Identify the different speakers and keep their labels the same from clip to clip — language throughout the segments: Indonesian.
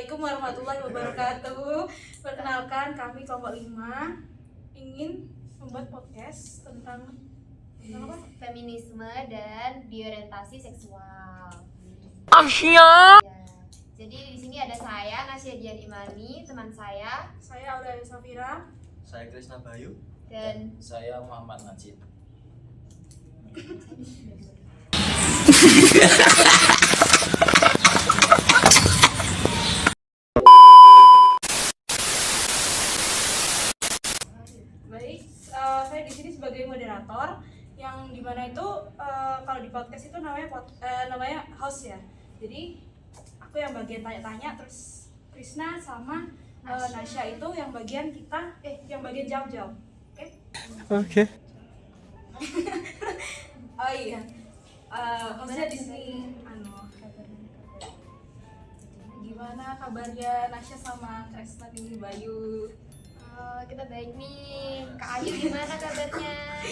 Speaker 1: Assalamualaikum warahmatullahi wabarakatuh. Perkenalkan, kami kelompok 5 ingin membuat podcast tentang apa?
Speaker 2: Feminisme dan diorientasi seksual.
Speaker 3: Asia.
Speaker 2: Ya. Jadi di sini ada saya Nasya Dian Imani, teman saya,
Speaker 1: Saya Aulia Safira.
Speaker 4: Saya Krisna Bayu.
Speaker 2: dan
Speaker 4: Saya Muhammad Najib.
Speaker 1: Baik, saya di sini sebagai moderator yang dimana itu kalau di podcast itu namanya host ya. Jadi aku yang bagian tanya-tanya, terus Krisna sama Nasya itu yang bagian yang bagian jawab-jawab. Oke?
Speaker 3: Oke.
Speaker 1: Oh iya. Hostnya di sini gimana kabarnya Nasya sama Krisna nih, Bayu?
Speaker 2: kita baik nih. Kak Ayu gimana kabarnya?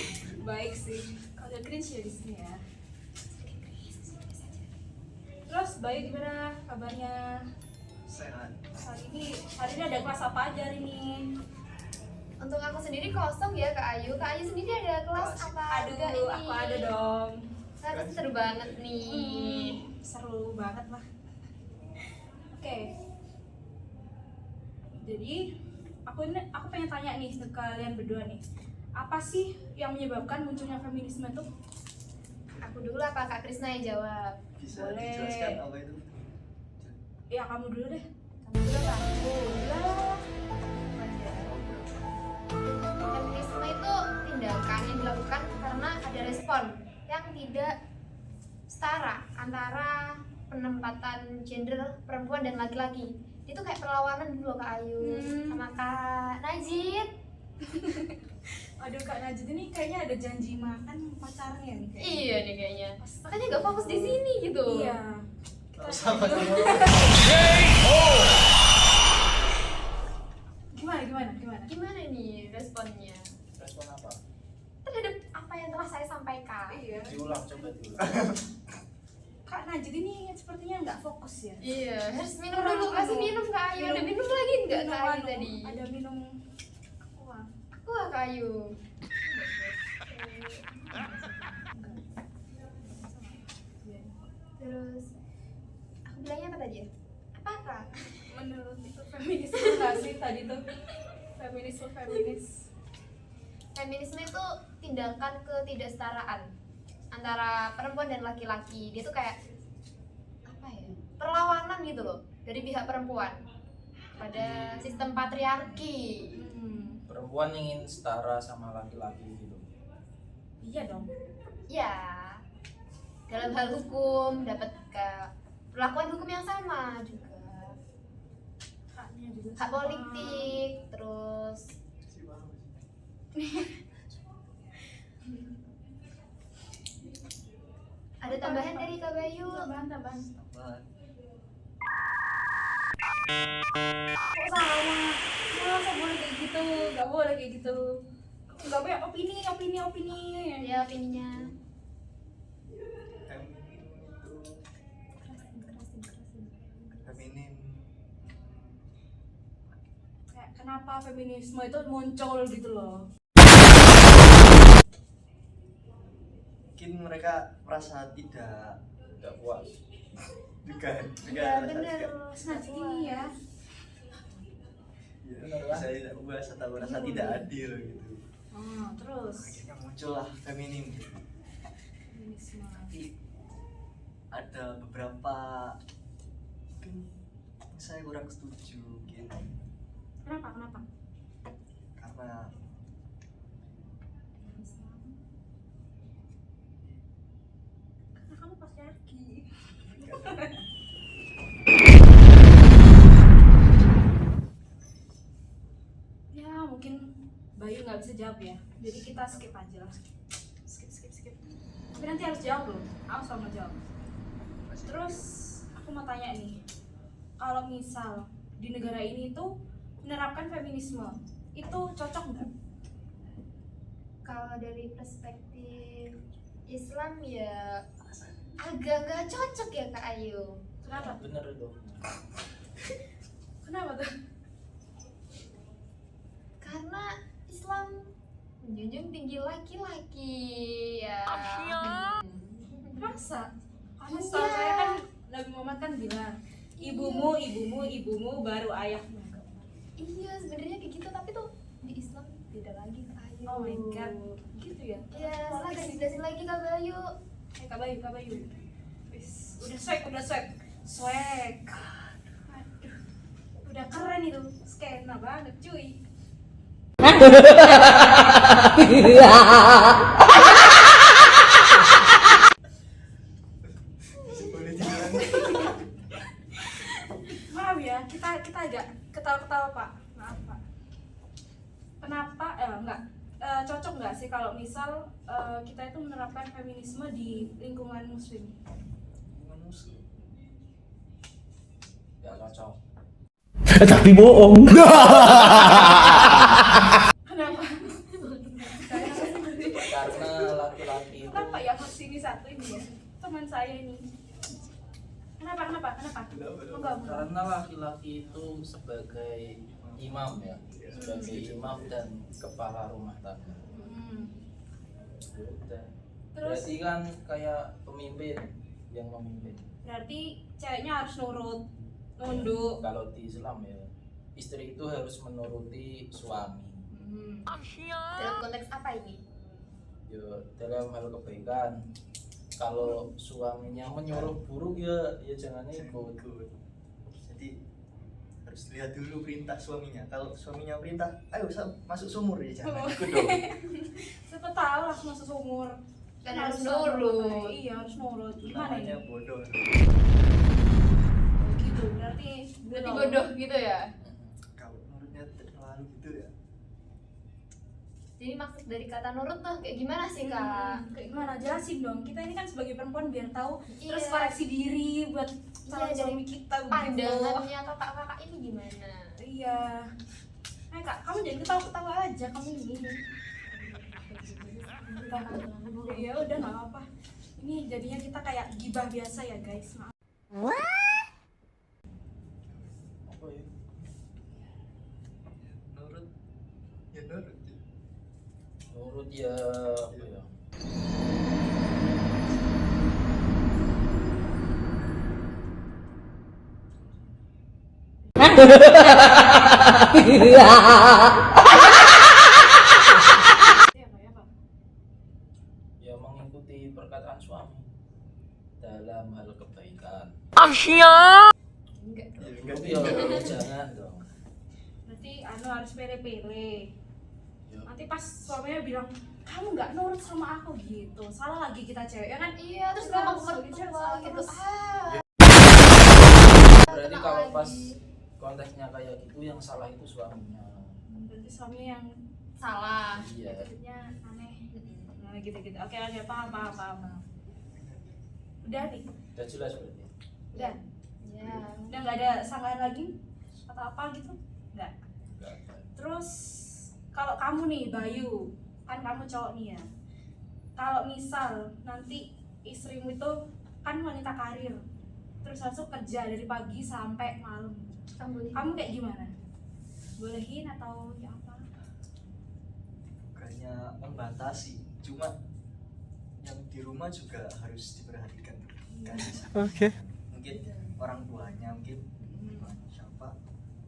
Speaker 1: Baik sih. Agak cringe ya di sini ya. Terus Bayu gimana kabarnya?
Speaker 4: Sehat.
Speaker 1: Hari ini ada kelas apa aja hari ini?
Speaker 2: Untuk aku sendiri kosong ya Kak Ayu. Kak Ayu sendiri ada kelas apa?
Speaker 1: Aduh,
Speaker 2: enggak ini?
Speaker 1: aku ada dong.
Speaker 2: Nah, seru banget nih.
Speaker 1: Seru banget lah. Oke. Jadi aku pengen tanya nih ke kalian berdua nih. Apa sih yang menyebabkan munculnya feminisme tuh?
Speaker 2: Aku dulu apa Kak Krisna yang jawab?
Speaker 4: Bisa
Speaker 1: Boleh.
Speaker 4: dijelaskan apa itu?
Speaker 1: Ya kamu dulu deh.
Speaker 2: Kamu dulu Kak. Lah. Feminisme itu tindakan yang dilakukan karena ada respon yang tidak setara antara penempatan gender perempuan dan laki-laki. Itu kayak perlawanan dulu loh Kak Ayu sama Kak Najib.
Speaker 1: Aduh, Kak Najib ini kayaknya ada janji makan pacarnya nih kayaknya.
Speaker 2: Iya nih kayaknya. Makanya nggak fokus di sini gitu.
Speaker 1: Iya.
Speaker 4: Sama
Speaker 2: Gimana nih responnya
Speaker 4: Respon apa?
Speaker 2: terhadap apa yang telah saya sampaikan?
Speaker 1: Iya.
Speaker 4: Diulang, coba diulang.
Speaker 1: Kak Najib ini sepertinya nggak fokus ya.
Speaker 2: Iya, harus minum dulu. Kasih minum Kak Ayu. Ada minum lagi nggak Kak Ayu tadi?
Speaker 1: Ada minum aqua.
Speaker 2: Aku lah Kak Ayu. Terus aku bilangnya apa tadi ya? Apa Kak?
Speaker 1: Menurut itu feminisme nggak sih tadi tuh? Feminis.
Speaker 2: Feminisme itu tindakan ketidaksetaraan antara perempuan dan laki-laki. Dia tuh kayak apa ya? Perlawanan gitu loh dari pihak perempuan pada sistem patriarki.
Speaker 4: Perempuan ingin setara sama laki-laki gitu.
Speaker 1: Iya dong.
Speaker 2: Ya, dalam hal hukum dapat perlakuan hukum yang sama juga.
Speaker 1: Haknya juga.
Speaker 2: Hak
Speaker 1: sama.
Speaker 2: politik, terus ada tambahan dari Kak Bayu.
Speaker 1: Tambahan.
Speaker 4: Tambahan.
Speaker 1: Kok sama? Nggak boleh kayak gitu. Nggak boleh kayak gitu. Nggak boleh opini.
Speaker 2: Ya opininya.
Speaker 4: Feminim.
Speaker 1: Kayak kenapa feminisme itu muncul gitu loh?
Speaker 4: Mungkin mereka merasa tidak puas. Juga
Speaker 2: Iya bener.
Speaker 1: Sengaja ini ya.
Speaker 4: Saya tidak puas atau merasa tidak adil gitu.
Speaker 1: Terus
Speaker 4: Akhirnya muncullah feminim.
Speaker 1: feminisme.
Speaker 4: Tapi ada beberapa mungkin saya kurang setuju mungkin
Speaker 1: Kenapa?
Speaker 4: karena
Speaker 1: Karena kamu patriarki. Ya mungkin Bayu nggak bisa jawab ya. Jadi kita skip aja lah. Skip. Tapi nanti harus jawab loh. Aku sama jawab. Terus aku mau tanya nih, kalau misal di negara ini tuh menerapkan feminisme, itu cocok nggak?
Speaker 2: Kalau dari perspektif Islam ya agak nggak cocok ya Kak Ayu.
Speaker 1: Kenapa?
Speaker 4: bener itu
Speaker 1: Kenapa tuh?
Speaker 2: Karena Islam menjunjung tinggi laki-laki ya.
Speaker 1: Masa? Karena setahu saya kan Nabi Muhammad kan bilang ibumu, ibumu, ibumu baru ayahmu.
Speaker 2: Iya sebenarnya kayak gitu, tapi tuh di Islam beda lagi Kak Ayu.
Speaker 1: Oh my god, gitu ya?
Speaker 2: Iya, silakan dijelasin lagi Kak Bayu.
Speaker 1: Kak Bayu, Kak Bayu. Wis, udah swag. Swag. Aduh. Udah keren itu, skena banget cuy. Maaf ya, kita agak ketawa-ketawa Pak. Maaf Pak. Kenapa? Enggak. Cocok nggak sih kalau misal kita itu menerapkan feminisme di lingkungan muslim?
Speaker 4: Bukan muslim. Ya cocok.
Speaker 3: Tapi bohong.
Speaker 1: Kenapa?
Speaker 4: Karena laki-laki itu
Speaker 1: Kenapa ya harus ini satu ini ya? Teman saya ini. Kenapa? Enggak.
Speaker 4: karena laki-laki itu sebagai imam ya, sebagai imam dan kepala rumah tangga. Ya udah.
Speaker 1: Terus
Speaker 4: Berarti kan kayak pemimpin yang memimpin.
Speaker 1: berarti ceweknya harus nunduk.
Speaker 4: Kalau di Islam ya, istri itu harus menuruti suami.
Speaker 2: Dalam konteks apa ini?
Speaker 4: Ya dalam hal kebaikan. Kalau suaminya menyuruh buruk ya jangan ikut.
Speaker 5: Jadi harus lihat dulu perintah suaminya. Kalau suaminya perintah, ayo masuk sumur ya jangan ikut dong.
Speaker 1: Siapa tahu langsung masuk sumur.
Speaker 2: Dan harus nurut.
Speaker 1: Iya, harus nurut. Gimana ini?
Speaker 5: Namanya bodoh.
Speaker 1: Gitu. Berarti
Speaker 2: Bodoh gitu ya.
Speaker 5: Kalau menurutnya terlalu gitu ya.
Speaker 2: Jadi maksud dari kata nurut tuh kayak gimana sih Kak?
Speaker 1: Kayak gimana? Jelasin dong. Kita ini kan sebagai perempuan biar tahu
Speaker 2: Iya.
Speaker 1: terus koreksi diri buat calon
Speaker 2: Iya,
Speaker 1: suami kita begitu.
Speaker 2: Pandangannya kakak-kakak ini gimana?
Speaker 1: Iya. Kak, kamu jangan ketawa-ketawa aja kamu ini. Ya udah nggak apa-apa. Ini jadinya kita kayak gibah biasa ya guys. Maaf.
Speaker 4: Apa ya?
Speaker 5: Nurut. Ya nurut.
Speaker 4: Menurut ya apa ya?
Speaker 1: Ya Pak, ya Pak.
Speaker 4: Ya mengikuti perkataan suami dalam hal kebaikan.
Speaker 2: Enggak.
Speaker 5: Ya,
Speaker 4: Ya jangan dong.
Speaker 1: Berarti harus pele-pele.
Speaker 4: Ya,
Speaker 1: Nanti pas suaminya bilang kamu nggak nurut sama aku gitu, salah lagi kita cewek ya kan?
Speaker 2: Iya, terus
Speaker 1: Terus
Speaker 2: ngomong
Speaker 1: langsung
Speaker 2: mertua
Speaker 1: salah
Speaker 2: gitu.
Speaker 1: terus.
Speaker 4: berarti
Speaker 2: tenang
Speaker 4: kalau
Speaker 2: lagi.
Speaker 4: pas konteksnya kayak gitu yang salah itu suaminya.
Speaker 1: Berarti suaminya yang
Speaker 2: Salah.
Speaker 4: Iya.
Speaker 1: attitude-nya aneh. Nah, gitu-gitu. Oke, paham. Udah nih,
Speaker 4: Udah jelas berarti.
Speaker 1: udah.
Speaker 2: Ya.
Speaker 1: Udah nggak ada sanggahan lagi atau apa gitu? Nggak.
Speaker 4: Enggak ada.
Speaker 1: Terus kalau kamu nih Bayu, kan kamu cowok nih ya. Kalau misal nanti istrimu itu kan wanita karir, terus langsung kerja dari pagi sampai malam, kamu kayak gimana? Bolehin atau ya apa?
Speaker 5: Bukannya membatasi, cuma yang di rumah juga harus diperhatikan. Kan
Speaker 3: Oke.
Speaker 5: mungkin orang tuanya, mungkin siapa,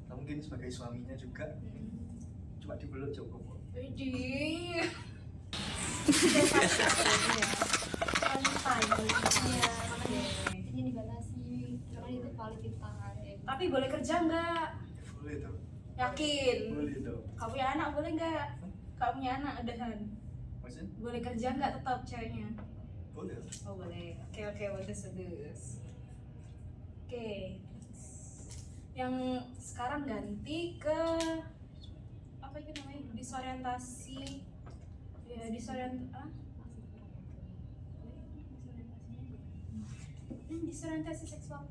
Speaker 5: atau mungkin sebagai suaminya juga. Cuma dipeluk cukup.
Speaker 1: Widih.
Speaker 2: Iya, ini dibatasi karena itu quality time.
Speaker 1: Tapi boleh kerja nggak?
Speaker 5: Boleh tuh.
Speaker 1: Yakin?
Speaker 5: Boleh tuh.
Speaker 1: Kamu punya anak boleh nggak? Kamu punya anak udahan.
Speaker 5: Maksudnya?
Speaker 1: Boleh kerja nggak tetap ceweknya?
Speaker 5: Boleh.
Speaker 1: Oh boleh. Oke, bagus. Oke. Yang sekarang ganti ke apa itu namanya? Disorientasi. Ya, disorientasi seksual.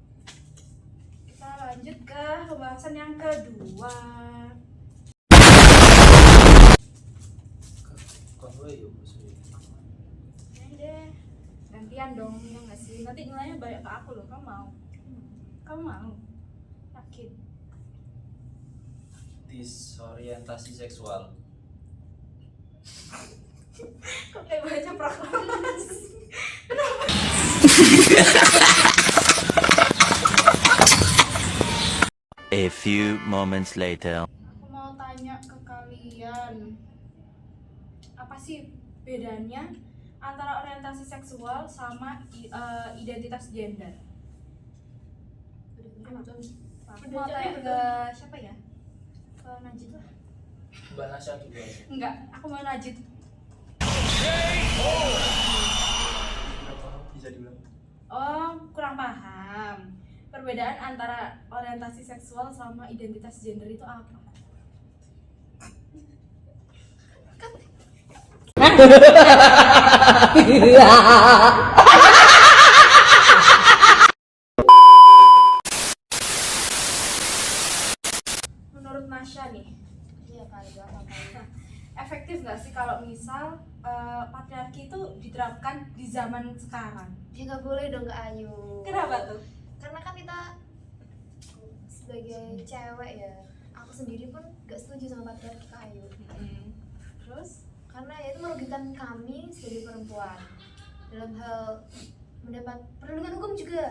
Speaker 1: Kita lanjut ke pembahasan yang kedua.
Speaker 4: Kan gue ya maksudnya.
Speaker 1: Ini deh, gantian dong, ya nggak sih? Nanti nilainya banyak ke aku loh, kamu mau? Yakin?
Speaker 4: disorientasi seksual.
Speaker 1: Kok kayak baca proklamasi?
Speaker 3: A few moments later.
Speaker 1: Aku mau tanya ke kalian, apa sih bedanya antara orientasi seksual sama identitas gender? Aku mau tanya ke siapa ya? Ke Najid lah.
Speaker 4: Mbak Nasya dulu aja.
Speaker 1: Enggak, aku mau Najid.
Speaker 5: Bisa diulang.
Speaker 1: Oh, kurang paham. Perbedaan antara orientasi seksual sama identitas gender itu apa? Menurut Nasya nih,
Speaker 2: Iya kali apa
Speaker 1: efektif nggak sih kalau misal patriarki itu diterapkan di zaman sekarang?
Speaker 2: ya nggak boleh dong Kak Ayu.
Speaker 1: Kenapa tuh?
Speaker 2: Karena kan kita sebagai cewek ya, aku sendiri pun gak setuju sama patriarki Kak Ayu.
Speaker 1: Terus?
Speaker 2: Karena ya itu merugikan kami sebagai perempuan dalam hal mendapat perlindungan hukum juga.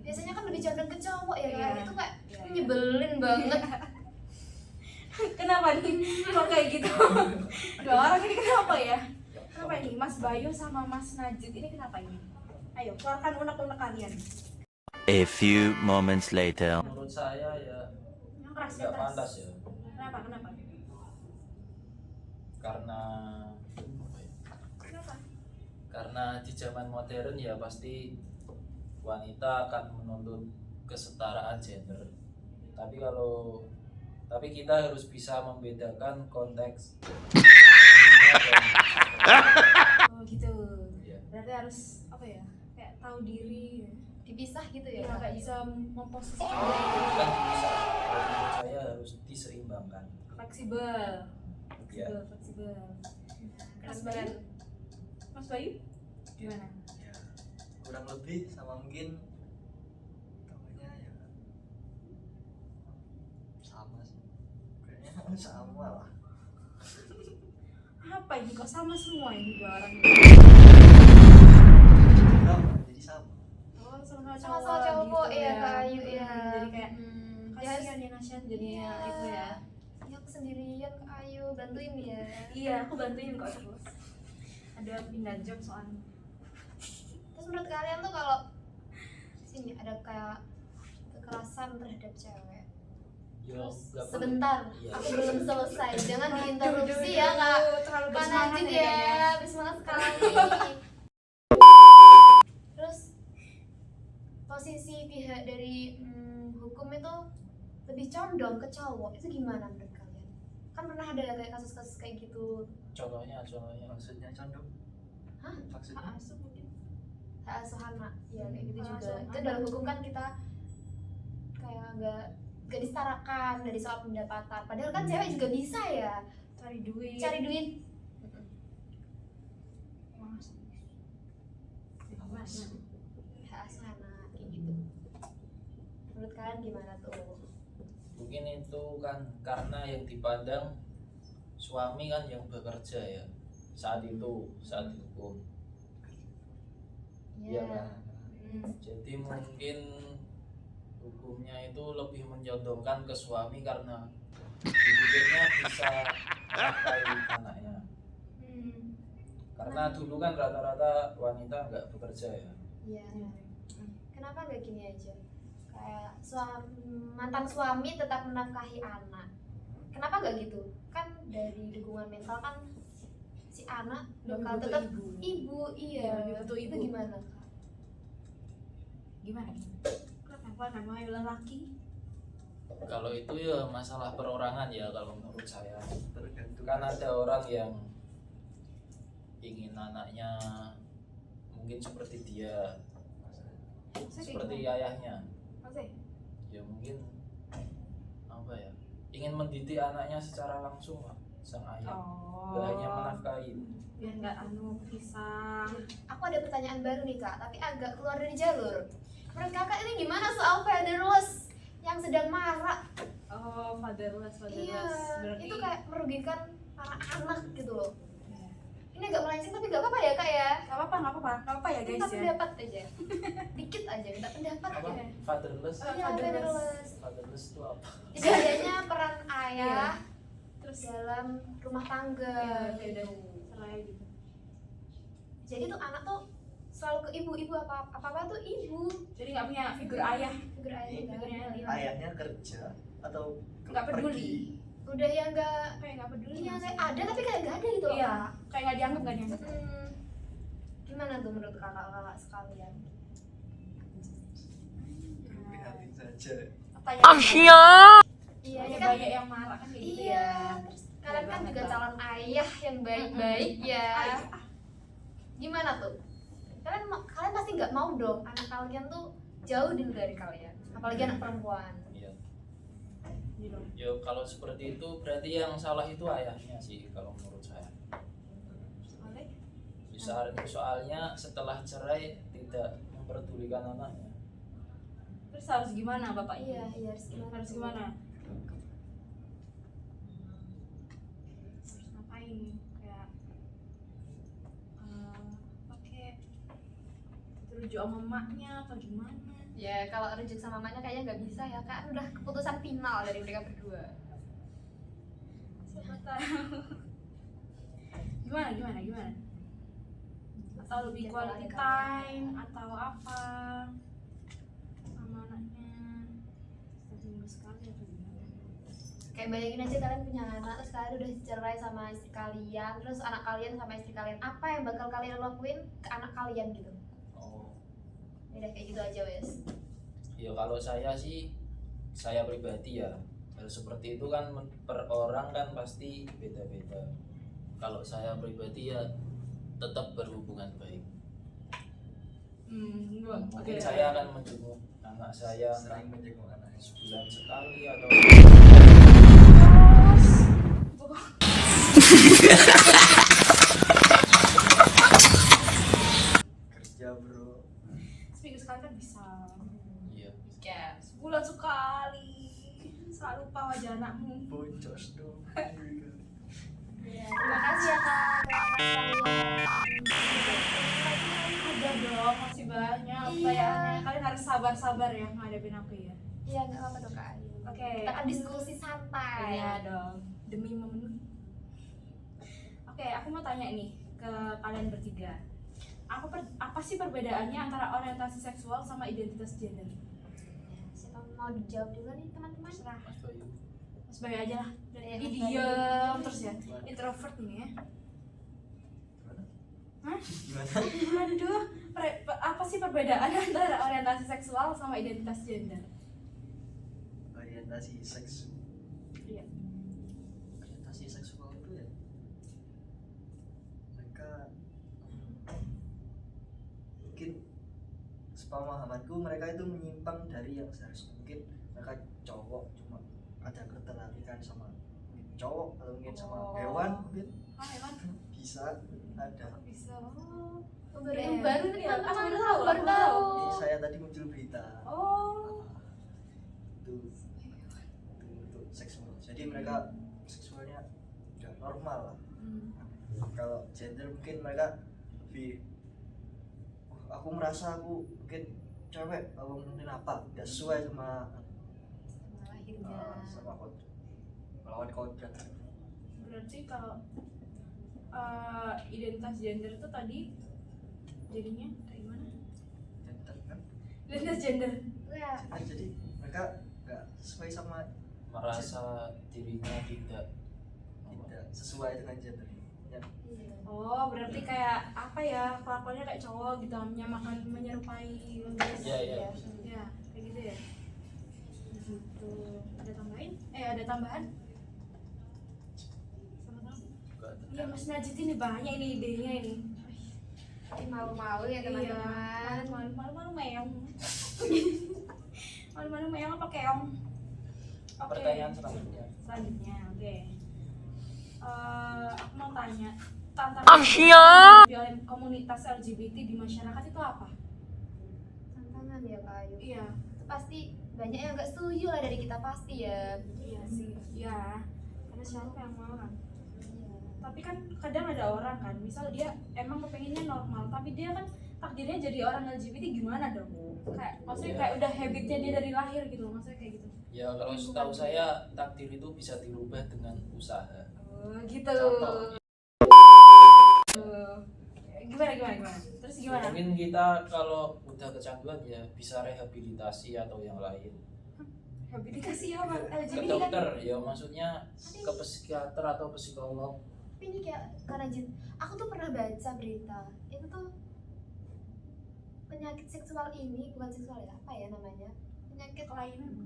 Speaker 2: Biasanya kan lebih condong ke cowok ya kan,
Speaker 1: Iya.
Speaker 2: itu kayak
Speaker 1: Iya.
Speaker 2: nyebelin banget.
Speaker 1: Kenapa nih? Kok kayak gitu? Dua orang ini kenapa ya? Kenapa ini? Mas Bayu sama Mas Najid ini kenapa ini? Ayo, keluarkan unek-unek kalian.
Speaker 3: A few moments later.
Speaker 4: Menurut saya ya
Speaker 1: Yang keras,
Speaker 4: nggak
Speaker 1: yang keras.
Speaker 4: pantas ya,
Speaker 1: Kenapa? Kenapa?
Speaker 4: karena
Speaker 1: Kenapa?
Speaker 4: karena di zaman modern ya pasti wanita akan menuntut kesetaraan gender. Tapi kita harus bisa membedakan konteks dunia dan
Speaker 1: Oh gitu.
Speaker 4: ya.
Speaker 1: Berarti harus apa ya? Kayak tahu diri.
Speaker 2: Dipisah gitu ya.
Speaker 1: Ya,
Speaker 2: Kak
Speaker 1: nggak
Speaker 2: Ayu.
Speaker 1: bisa memposisikan
Speaker 4: Itu
Speaker 1: diri.
Speaker 4: kan bisa. Kalau menurut saya harus diseimbangkan.
Speaker 1: Fleksibel.
Speaker 4: Ya.
Speaker 1: Fleksibel. Mas
Speaker 2: Keren
Speaker 1: Bayu?
Speaker 2: banget.
Speaker 1: Mas Bayu? Gimana?
Speaker 5: Ya, kurang lebih sama mungkin namanya ya sama sih. Kayaknya sama lah.
Speaker 1: Apa ini kok sama semua ini dua orang ini?
Speaker 5: Sama, jadi sama.
Speaker 1: Oh, sama
Speaker 2: Sama-sama cowok
Speaker 1: gitu
Speaker 2: ya Kak Ayu ya.
Speaker 1: Jadi kayak
Speaker 2: Ya,
Speaker 1: kasihan ya Nasya jadinya itu ya.
Speaker 2: Ya aku sendirian Kak Ayu, bantuin ya.
Speaker 1: Iya, aku bantuin kok terus. Ada pindah job soalnya.
Speaker 2: Terus menurut kalian tuh kalau sini ada kayak kekerasan terhadap cewek.
Speaker 4: Yo, nggak boleh.
Speaker 2: Sebentar,
Speaker 4: Iya.
Speaker 2: aku belum selesai. Jangan diinterupsi ya Kak.
Speaker 1: Terlalu
Speaker 2: Kak
Speaker 1: bersemangat
Speaker 2: Najid
Speaker 1: ini
Speaker 2: ya,
Speaker 1: kayaknya.
Speaker 2: habis semangat sekali. Terus posisi pihak dari hukum itu lebih condong ke cowok, itu gimana menurut kalian? Kan pernah ada kayak kasus-kasus kayak gitu.
Speaker 4: Contohnya
Speaker 5: Maksudnya condong.
Speaker 2: Hah?
Speaker 5: Maksudnya
Speaker 1: Hak asuh mungkin.
Speaker 2: Hak asuh anak, ya kayak gitu
Speaker 1: Hak
Speaker 2: juga.
Speaker 1: asuh
Speaker 2: Itu
Speaker 1: anak.
Speaker 2: dalam hukum kan kita kayak nggak disetarakan dari soal pendapatan. Padahal kan cewek juga bisa ya
Speaker 1: Cari duit.
Speaker 2: cari duit.
Speaker 1: Mas.
Speaker 2: Hak asuh anak kayak gitu. Menurut kalian gimana tuh?
Speaker 4: mungkin itu kan karena yang dipandang suami kan yang bekerja ya saat dihukum. Iya kan? Jadi mungkin hukumnya itu lebih mencondongkan ke suami karena dipikirnya bisa menafkahi anaknya. Karena dulu kan rata-rata wanita nggak bekerja ya.
Speaker 2: Iya. Kenapa nggak gini aja? Kayak mantan suami tetap menafkahi anak. Kenapa nggak gitu? Kan dari dukungan mental kan si anak bakal
Speaker 1: Lebih butuh
Speaker 2: tetap
Speaker 1: ibu.
Speaker 2: ibu, iya.
Speaker 1: Iya, lebih butuh
Speaker 2: Itu
Speaker 1: ibu.
Speaker 2: gimana Kak?
Speaker 1: Gimana? Kenapa namanya lelaki?
Speaker 4: Kalau itu ya masalah perorangan ya kalau menurut saya.
Speaker 5: tergantung.
Speaker 4: Kan ada orang yang ingin anaknya mungkin seperti dia, seperti ayahnya.
Speaker 1: Masih?
Speaker 4: Ya mungkin apa ya? Ingin mendidik anaknya secara langsung lah sang ayah.
Speaker 1: Oh.
Speaker 4: Gak hanya menafkahi.
Speaker 1: Biar nggak pisah.
Speaker 2: Aku ada pertanyaan baru nih Kak, tapi agak keluar dari jalur. Menurut Kakak ini gimana soal fatherless yang sedang marak
Speaker 1: Oh, fatherless.
Speaker 2: Iya,
Speaker 1: Berarti
Speaker 2: itu kayak merugikan para anak gitu loh.
Speaker 1: Iya.
Speaker 2: Ini agak melenceng tapi gak apa-apa ya kak ya.
Speaker 1: Gak apa-apa ya guys
Speaker 2: Minta
Speaker 1: ya.
Speaker 2: pendapat aja, dikit aja minta pendapat
Speaker 4: Apa?
Speaker 2: ya.
Speaker 4: Fatherless?
Speaker 2: Iya,
Speaker 1: fatherless.
Speaker 2: fatherless.
Speaker 4: Fatherless itu apa?
Speaker 2: Jadi adanya peran ayah
Speaker 1: Terus
Speaker 2: dalam rumah tangga.
Speaker 1: kayak udah cerai gitu.
Speaker 2: Jadi tuh anak tuh selalu ke ibu apa tuh ibu.
Speaker 1: Jadi nggak punya figur ayah.
Speaker 2: Figur ayah
Speaker 1: Figurnya
Speaker 2: nggak ada.
Speaker 5: Ayahnya kerja atau
Speaker 1: Nggak peduli.
Speaker 5: pergi.
Speaker 2: Udah yang nggak,
Speaker 1: Kayak nggak peduli.
Speaker 2: iya
Speaker 1: nggak
Speaker 2: kayak
Speaker 1: sih?
Speaker 2: ada tapi kayak nggak ada gitu loh.
Speaker 1: Iya. Kayak nggak dianggap nggak dianggap.
Speaker 2: Gimana tuh menurut kakak-kakak sekalian?
Speaker 5: Prihatin saja.
Speaker 1: Iya,
Speaker 2: Iya,
Speaker 1: ini
Speaker 2: ini kan
Speaker 1: banyak yang marah kan kayak gitu
Speaker 2: iya.
Speaker 1: ya.
Speaker 2: Terus kalian kan juga
Speaker 1: Betul.
Speaker 2: calon ayah yang baik-baik ya.
Speaker 1: Ayah.
Speaker 2: Gimana tuh? Kalian pasti nggak mau dong anak kalian tuh jauh dari kalian, apalagi anak perempuan.
Speaker 4: Iya.
Speaker 1: Gitu.
Speaker 4: Ya kalau seperti itu berarti yang salah itu ayahnya sih kalau menurut saya. Soalnya setelah cerai tidak memperdulikan anaknya.
Speaker 1: Terus harus gimana bapak?
Speaker 2: Iya, harus gimana?
Speaker 1: Harus gimana? Harus ngapain? Kayak pakai rujuk sama emaknya atau gimana?
Speaker 2: Ya kalau rujuk sama mamanya kayaknya nggak bisa ya, kan udah keputusan final dari mereka berdua.
Speaker 1: Siapa tahu. Gimana? Atau lebih
Speaker 2: Ya,
Speaker 1: quality
Speaker 2: kalau ada
Speaker 1: time atau apa sama anaknya? Setiap minggu sekali atau gimana?
Speaker 2: Kayak bayangin aja kalian punya anak, terus kalian udah cerai sama istri kalian, terus anak kalian sama istri kalian, apa yang bakal kalian lakuin ke anak kalian gitu?
Speaker 4: Oh.
Speaker 2: Udah kayak gitu aja wes.
Speaker 4: Ya kalau saya sih, saya pribadi ya hal seperti itu kan per orang kan pasti beda-beda. Kalau saya pribadi ya tetap berhubungan baik. Mungkin saya akan menjenguk anak saya
Speaker 5: Sering menjenguk anak.
Speaker 4: sebulan sekali atau
Speaker 5: Kerja bro.
Speaker 1: Seminggu sekali kan bisa.
Speaker 4: iya.
Speaker 2: Ya.
Speaker 1: Sebulan sekali. Selalu lupa wajah anakmu.
Speaker 5: Boncos dong.
Speaker 2: Terima kasih ya kak.
Speaker 1: Ada dong, masih banyak
Speaker 2: Iya.
Speaker 1: pertanyaannya. Kalian harus sabar-sabar ya menghadapin aku ya.
Speaker 2: Iya nggak apa-apa tuh kak Ayu.
Speaker 1: Oke.
Speaker 2: Kita akan diskusi santai.
Speaker 1: Iya dong, demi memenuhi. Oke, aku mau tanya nih ke kalian bertiga. Apa sih perbedaannya antara orientasi seksual sama identitas gender?
Speaker 2: Siapa mau dijawab dulu nih teman-teman?
Speaker 1: Serah.
Speaker 4: Mas Bayu.
Speaker 1: Mas Bayu aja lah.
Speaker 2: Iya,
Speaker 1: Ini
Speaker 2: Mas
Speaker 1: diem terus ya. Introvert nih ya. Hah?
Speaker 5: Gimana?
Speaker 1: Aduh, apa sih perbedaan antara orientasi seksual sama identitas gender?
Speaker 5: Orientasi seks.
Speaker 1: Iya.
Speaker 5: Orientasi seksual itu ya mereka mungkin sepemahamanku mereka itu menyimpang dari yang seharusnya. Mungkin mereka cowok cuma ada ketertarikan sama cowok atau mungkin sama
Speaker 1: Oh.
Speaker 5: hewan mungkin
Speaker 1: Ah, hewan
Speaker 5: bisa ada.
Speaker 1: bisa. Oh.
Speaker 2: Baru yang baru nih
Speaker 1: Iya,
Speaker 2: teman-teman,
Speaker 1: aku baru
Speaker 2: baru
Speaker 1: tahu.
Speaker 2: tahu.
Speaker 5: Ini saya tadi muncul berita
Speaker 1: Oh.
Speaker 5: itu untuk seksual. Jadi mereka seksualnya udah normal lah. Kalau gender mungkin mereka lebih aku merasa aku mungkin cewek atau mungkin apa tidak sesuai sama
Speaker 2: Lahirnya.
Speaker 5: sama melawan kodrat.
Speaker 1: Berarti kalau identitas gender itu tadi jadinya kayak gimana?
Speaker 5: Gender kan
Speaker 1: Identitas gender.
Speaker 2: Ya.
Speaker 5: jadi mereka nggak sesuai sama
Speaker 4: Merasa dirinya tidak
Speaker 5: sesuai dengan gender ya.
Speaker 1: Oh, berarti kayak apa ya? Kelakuannya kayak cowok gitu, menyamakan, menyerupai lembut.
Speaker 4: Iya, iya.
Speaker 1: Ya, kayak gitu ya. Gitu. Ada tambahin? Ada tambahan? Sama tahu?
Speaker 4: Enggak ada.
Speaker 1: Iya, Mas Najib ini banyak ini idenya ini.
Speaker 2: Ini malu-malu ya teman-teman.
Speaker 1: Malu-malu meong. Malu-malu meong apa keong? Oke.
Speaker 4: Pertanyaan selanjutnya.
Speaker 1: Selanjutnya, oke. Aku mau tanya tantangan komunitas LGBT di masyarakat itu apa?
Speaker 2: Tantangan ya Kak Ayu.
Speaker 1: Iya.
Speaker 2: Itu pasti banyak yang nggak setuju lah dari kita pasti ya.
Speaker 1: Iya sih, ya. Karena siapa yang mau kan?
Speaker 2: Iya.
Speaker 1: Tapi kan kadang ada orang kan, misal dia emang kepengennya normal, tapi dia kan takdirnya jadi orang LGBT gimana dong? Kayak maksudnya kayak udah habitnya dia dari lahir gitu loh, maksudnya kayak gitu.
Speaker 4: Ya kalau setahu saya takdir itu bisa dirubah dengan usaha.
Speaker 1: Oh, gitu.
Speaker 4: Contoh.
Speaker 1: Gimana? Terus gimana?
Speaker 4: Mungkin kita kalau udah kecanduan ya bisa rehabilitasi atau yang lain.
Speaker 1: Rehabilitasi apa?
Speaker 4: Ke
Speaker 1: LGBT kan?
Speaker 4: dokter ya, maksudnya ke psikiater atau psikolog.
Speaker 2: Tapi ini kayak karena aku tuh pernah baca berita itu tuh penyakit seksual ini, bukan seksual ya, apa ya namanya, penyakit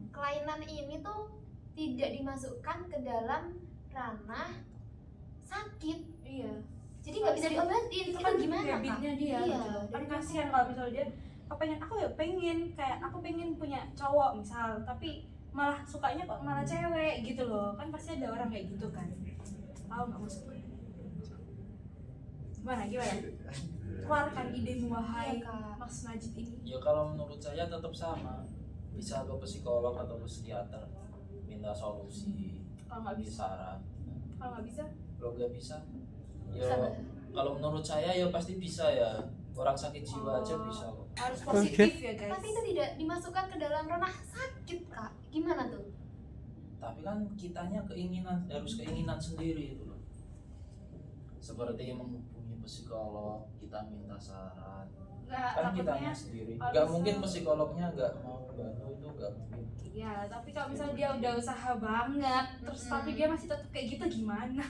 Speaker 2: kelainan ini tuh tidak dimasukkan ke dalam ranah sakit,
Speaker 1: Iya.
Speaker 2: jadi nggak bisa diobatin.
Speaker 1: Itu
Speaker 2: Itu
Speaker 1: kan
Speaker 2: gimana Kak?
Speaker 1: habitnya dia.
Speaker 2: Iya.
Speaker 1: Gitu. Kan kasihan kalau misalnya dia aku ya pengen kayak aku pengen punya cowok misal, tapi malah sukanya kok malah cewek gitu loh. Kan pasti ada orang kayak gitu kan. Tahu nggak maksudnya? Gimana? Keluarkan idemu wahai
Speaker 2: Iya, Kak.
Speaker 1: Mas Najib ini.
Speaker 4: Ya kalau menurut saya tetap sama, bisa ke psikolog atau psikiater minta solusi,
Speaker 1: Kalau nggak bisa,
Speaker 4: saran.
Speaker 1: kalau nggak bisa,
Speaker 4: Kalau nggak bisa, ya
Speaker 2: Bisa, Mbak.
Speaker 4: kalau menurut saya ya pasti bisa ya. Orang sakit jiwa aja
Speaker 1: Oh.
Speaker 4: bisa kok.
Speaker 1: harus positif ya guys.
Speaker 2: Tapi itu tidak dimasukkan ke dalam ranah sakit Kak, gimana tuh?
Speaker 4: Tapi kan kitanya harus keinginan sendiri itu loh. Seperti menghubungi psikolog, kita minta saran.
Speaker 1: Nggak,
Speaker 4: Kan
Speaker 1: takutnya
Speaker 4: kitanya sendiri.
Speaker 1: harus-
Speaker 4: Nggak mungkin psikolognya nggak mau bantu, itu nggak mungkin.
Speaker 1: Iya, tapi kalau misalnya dia udah usaha banget, terus tapi dia masih tetap kayak gitu gimana?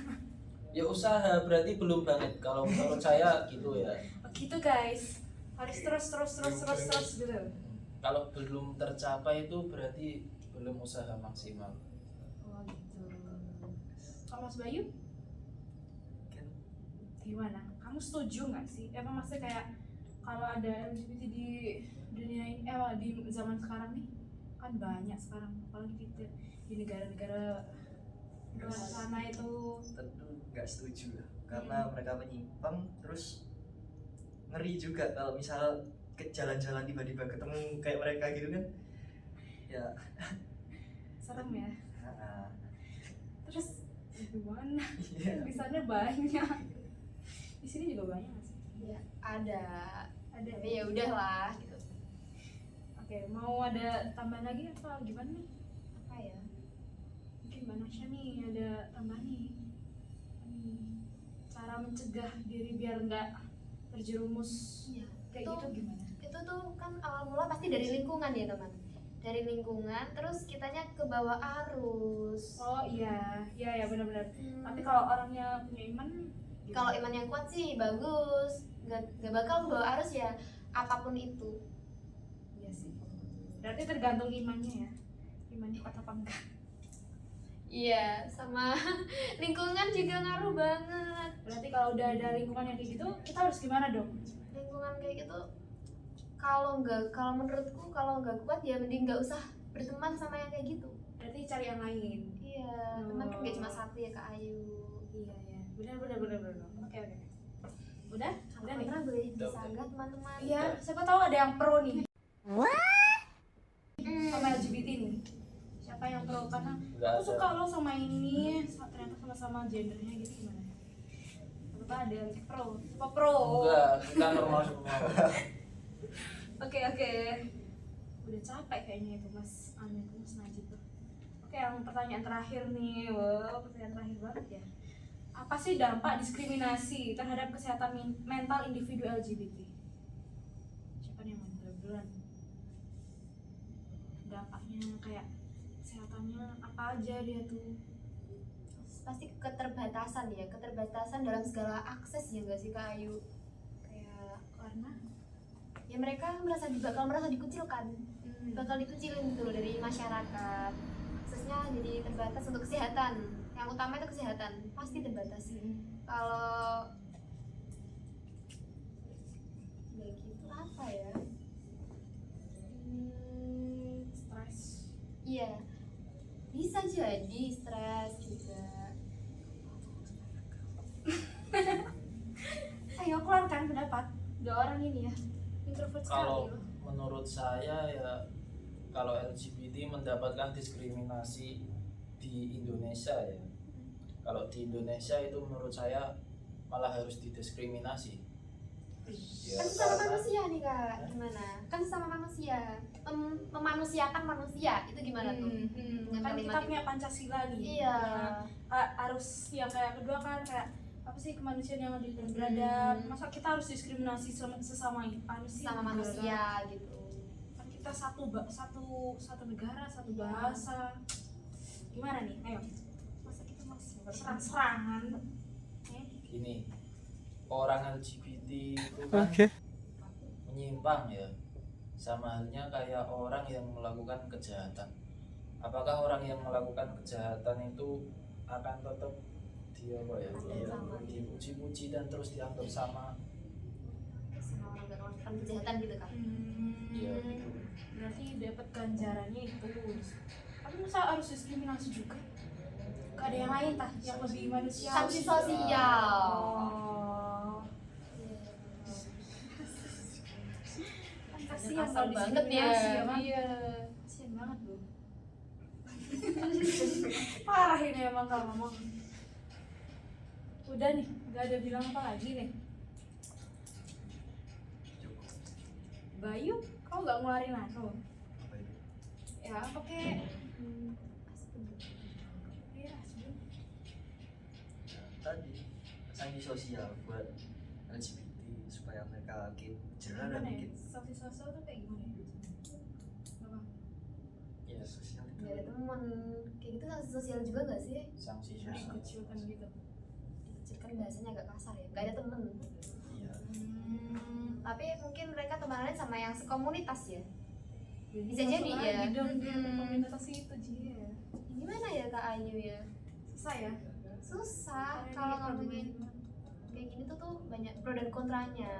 Speaker 4: Ya usaha berarti belum banget. Kalau menurut saya gitu ya.
Speaker 1: Begitu guys, harus terus gitu.
Speaker 4: Kalau belum tercapai itu berarti belum usaha maksimal.
Speaker 1: Oh gitu. Kalau Mas Bayu
Speaker 5: Mungkin
Speaker 1: gimana? Kamu setuju nggak sih? Emang maksudnya kayak kalau ada LGBT di dunia ini, di zaman sekarang nih kan banyak sekarang, apalagi di negara-negara luar sana itu.
Speaker 5: tentu nggak setuju lah, karena mereka menyimpang. Terus ngeri juga kalau misal ke jalan-jalan tiba-tiba ketemu kayak mereka gitu kan ya.
Speaker 1: Serem ya.
Speaker 5: Nah,
Speaker 1: Terus gimana?
Speaker 5: iya.
Speaker 1: Di sana banyak. Di sini juga banyak nggak sih?
Speaker 2: Ya ada,
Speaker 1: Ada.
Speaker 2: tapi ya udahlah gitu.
Speaker 1: Oke, mau ada tambahan lagi apa gimana nih?
Speaker 2: Apa ya?
Speaker 1: Mungkin Mbak Nasya nih ada tambahan nih. Cara mencegah diri biar nggak terjerumus
Speaker 2: Iya.
Speaker 1: kayak
Speaker 2: Itu-
Speaker 1: gitu gimana?
Speaker 2: Itu tuh kan awal mula pasti dari lingkungan ya teman. Dari lingkungan, terus kitanya ke bawah arus.
Speaker 1: Oh iya, iya benar-benar.
Speaker 2: Hmm.
Speaker 1: Tapi kalau orangnya punya iman, gimana?
Speaker 2: Kalau iman yang kuat sih bagus, nggak bakal bawa arus ya apapun itu.
Speaker 1: Iya sih. Berarti tergantung imannya ya. Imannya kuat apa enggak?
Speaker 2: Iya, sama lingkungan juga ngaruh banget.
Speaker 1: Berarti kalau udah ada lingkungan yang kayak gitu, kita harus gimana dong?
Speaker 2: Lingkungan kayak gitu, kalau menurutku kalau nggak kuat ya mending nggak usah berteman sama yang kayak gitu.
Speaker 1: Berarti cari yang lain.
Speaker 2: Iya, teman kan nggak cuma satu ya Kak Ayu.
Speaker 1: Iya ya. Benar. Oke. Udah nih.
Speaker 2: Kontra boleh
Speaker 4: Udah.
Speaker 2: disanggah teman-teman.
Speaker 1: Iya, siapa tahu ada yang pro nih. Sama LGBT nih. Siapa yang pro? Karena
Speaker 4: Nggak
Speaker 1: aku
Speaker 4: ada.
Speaker 1: suka lo sama ini, ternyata sama-sama gendernya gitu gimana? Apa ada yang pro? Apa pro?
Speaker 4: Enggak, kita normal semua.
Speaker 1: Oke. Udah capek kayaknya itu Mas Najib tuh. Oke, yang pertanyaan terakhir nih. Wow, pertanyaan terakhir banget ya. Apa sih dampak diskriminasi terhadap kesehatan mental individu LGBT? Siapa nih yang mau mulai duluan? Dampaknya kayak kesehatannya apa aja dia tuh?
Speaker 2: Pasti keterbatasan dalam segala akses ya nggak sih Kak Ayu? Kayak
Speaker 1: Karena
Speaker 2: ya mereka bakal merasa dikucilkan, bakal dikucilin gitu loh dari masyarakat. Aksesnya jadi terbatas untuk kesehatan. Yang utama itu kesehatan, pasti terbatas. Kalau ya gitu apa ya?
Speaker 1: stres.
Speaker 2: Iya, bisa jadi stres juga.
Speaker 1: Ayo keluarkan pendapat. Dua orang ini ya introvert sekali
Speaker 4: Kalau
Speaker 1: loh.
Speaker 4: menurut saya ya kalau LGBT mendapatkan diskriminasi di Indonesia ya. Kalau di Indonesia itu menurut saya malah harus didiskriminasi. Ya,
Speaker 2: Kan sama manusia nih kak, gimana? Kan sama manusia, memanusiakan manusia itu gimana tuh? Dengan
Speaker 1: Kan kita
Speaker 2: kalimat
Speaker 1: punya
Speaker 2: itu.
Speaker 1: Pancasila nih.
Speaker 2: Iya.
Speaker 1: Harus yang kayak kedua kan kayak apa sih, kemanusiaan yang adil dan beradab. Masa kita harus diskriminasi sesama manusia?
Speaker 2: Sama manusia gitu.
Speaker 1: Kan kita satu negara, satu bahasa. Gimana nih? Ayo. Masa kita masih serang-serangan?
Speaker 4: Gini, orang LGBT itu kan menyimpang ya, sama halnya kayak orang yang melakukan kejahatan. Apakah orang yang melakukan kejahatan itu akan tetap
Speaker 2: Sama.
Speaker 4: dipuji-puji dan terus dianggap sama?
Speaker 2: Sama orang yang melakukan kejahatan gitu kan.
Speaker 4: Iya gitu.
Speaker 1: Berarti dapat ganjarannya itu. Tapi masa harus diskriminasi juga? Gak ada yang lain tah yang lebih manusiawi?
Speaker 2: Sanksi sosial.
Speaker 1: Oh. Kan kasihan
Speaker 2: Kasar
Speaker 1: kalau
Speaker 2: banget ya.
Speaker 1: diskriminasi ya, Bang.
Speaker 2: Iya.
Speaker 1: Kasihan banget loh. Parah ini emang kalau ngomong. Udah nih, gak ada bilang apa lagi nih.
Speaker 5: Cukup.
Speaker 1: Bayu, kau gak ngeluarin anu?
Speaker 5: Apa itu?
Speaker 1: Ya apa kek? Iya, asbun.
Speaker 5: Nah, tadi sanksi sosial buat LGBT supaya mereka makin jerah dan
Speaker 1: Gimana ya?
Speaker 5: makin
Speaker 1: Sanksi sosial tuh kayak gimana ya? Apa?
Speaker 4: Ya,
Speaker 5: sosial itu.
Speaker 2: Gak ada teman. Kayak gitu sanksi sosial juga gak sih?
Speaker 4: sanksi
Speaker 1: Kayak
Speaker 4: sosial.
Speaker 1: dikucilkan gitu.
Speaker 2: Dikucilkan bahasanya agak kasar ya. Gak ada temen.
Speaker 5: Iya.
Speaker 2: Tapi mungkin mereka temanannya sama yang sekomunitas ya. Bisa
Speaker 1: Masuk
Speaker 2: jadi
Speaker 1: lagi
Speaker 2: ya.
Speaker 1: dong dia komunitas itu Jia.
Speaker 2: Gimana ya Kak Ayu ya?
Speaker 1: Susah ya?
Speaker 2: Susah
Speaker 1: Kayak
Speaker 2: kalau
Speaker 1: gitu,
Speaker 2: ngomongin kayak gini tuh banyak pro dan kontranya.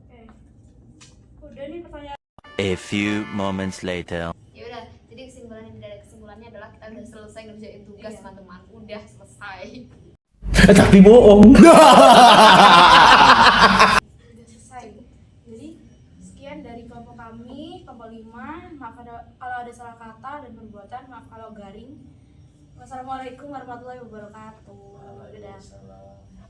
Speaker 1: Oke. Udah nih pertanyaan.
Speaker 3: A few moments later.
Speaker 2: Ya udah, jadi kesimpulannya adalah kita udah selesai ngerjain tugas
Speaker 1: Iya.
Speaker 2: teman-teman. Udah selesai.
Speaker 6: Tapi bohong.
Speaker 1: Udah selesai. Jadi sekian dari kelompok kami, kelompok 5. Maaf kalau ada salah kata dan perbuatan, maaf kalau garing. Wassalamualaikum warahmatullahi wabarakatuh. Dadah.
Speaker 4: Waalaikumsalam.